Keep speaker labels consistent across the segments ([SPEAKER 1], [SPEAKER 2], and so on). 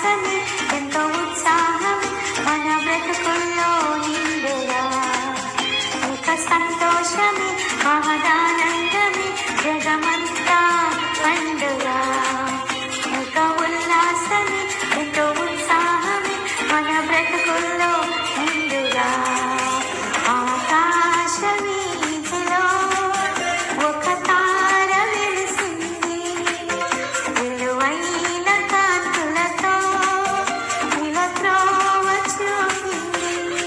[SPEAKER 1] ఉల్లాసమే ఎంతో ఉత్సాహమే మన బ్రతుకుల్లో నిండుగా ఇక సంతోషమే మహదానందమే జగమంతా పండుగ ఇక ఉల్లాసమే ఎంతో ఉత్సాహమే మన బ్రతుకుల్లో నిండుగా ఆకాశ వీధిలో ఒక తార వెలిసింది విలువైన కాంతులతో ఇలా త్రోవ చూపింది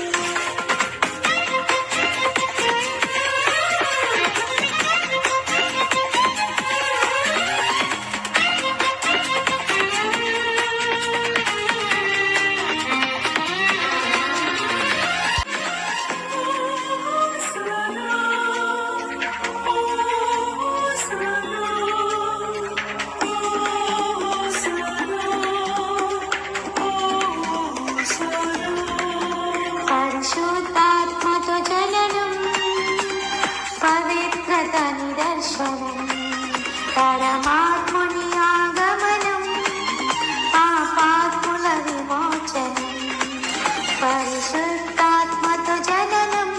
[SPEAKER 1] పరిశుద్ధాత్మతో జననం పవిత్రత నిదర్శనం పరమాత్ముని ఆగమనం పాపాత్ముల విమోచనం పరిశుద్ధాత్మతో జననం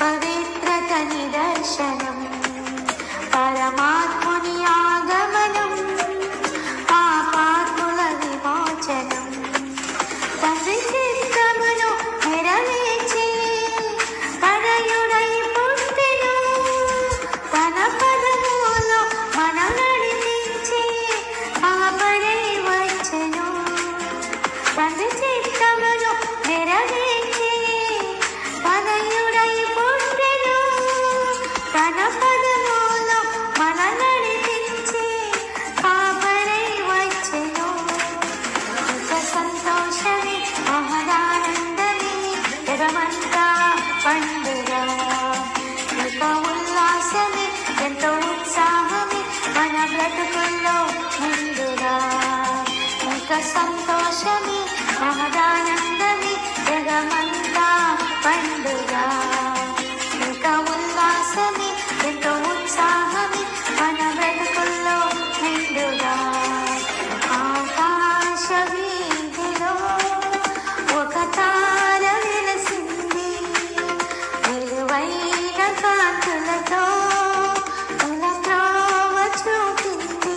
[SPEAKER 1] పవిత్రత నిదర్శనం పరమాత్ముని ఆగమనం పాపాత్ముల విమోచనం తండ్రి చిత్తమును నెరవేర్చి తనయుడై పుట్టెను తన పదములో మనం నడిపించి కాపరై వచ్చెను తండ్రి చిత్తమును నెరవేర్చి తనయుడై పుట్టెను తన పదములో మనం నడిపించి కాపరై వచ్చెను ఇక సంతోషమే మహదానందమే జగమంతా పండుగ ఇక ఉల్లాసమే ఎంతో ఉత్సాహమే మన బ్రతుకుల్లో ముందుగా ఇక సంతోషమే మహదానందమే జగమంతా పండుగ ఇక ఉల్లాసమే ఎంతో ఉత్సాహమే మన బ్రతుకుల్లో నిండుగా ఆకాశ వీధిలో ఒక తార వెలిసింది విలువైన కాంతులతో ఇలా త్రోవ చూపింది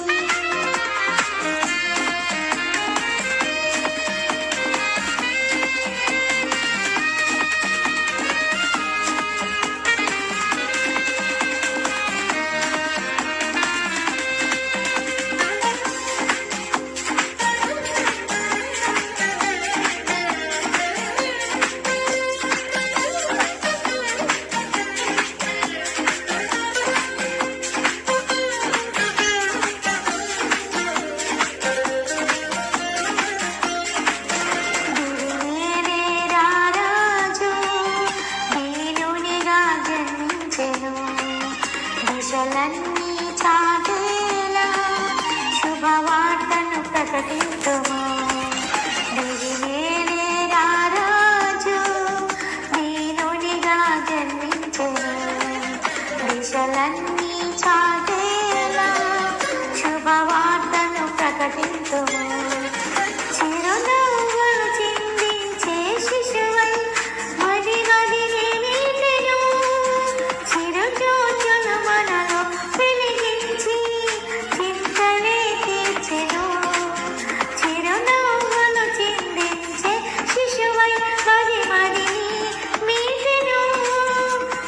[SPEAKER 1] రారాజు దీనునిగా జన్మించెను దిశలన్నీ చాటేలా శుభవార్తను ప్రకటించుము రారాజు దీనునిగా జన్మించెను దిశలన్నీ చాటేలా శుభవార్తను ప్రకటించుము చిరునవ్వులు చిందించే శిశువై మది మదిని మీటెను చిరుజోతులు మనలో వెలిగించి చింతలే తీర్చెను చిరునవ్వులు చిందించే శిశువై మది మదిని మీటెను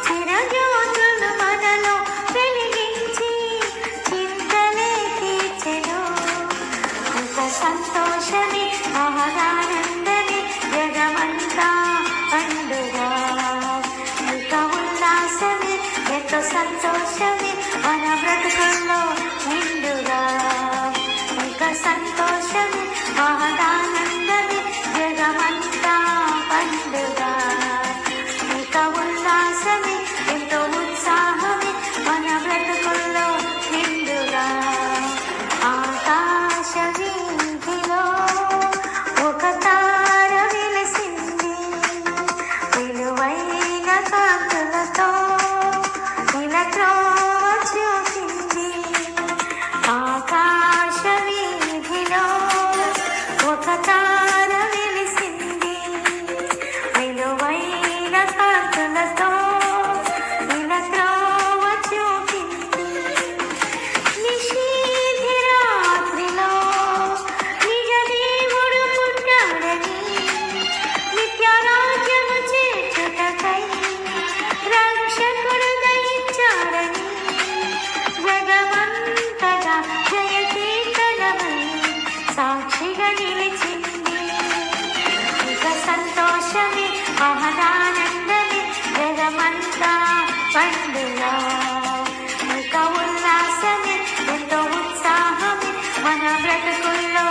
[SPEAKER 1] చిరుజోతులు మనలో వెలిగించి చింతలే తీర్చెను ఇక సంతోషమే మహదానందమే జగమంతా పండుగ ఇక ఉల్లాసమే ఎంతో సంతోషమే మన బ్రతుకుల్లో నిండుగా ఇక సంతోషమే మహదానందమే జగమంతా పండుగ ఇక ఉల్లాసమే ఎంతో ఉత్సాహమే మన బ్రతుకుల్లో నిండుగా ఆకాశ వీధిలో ఒక తార వెలిసింది విలువైన కాంతులతో ఇలా త్రోవ చూపింది ఆకాశ వీధిలో బ్రతుకుల్లో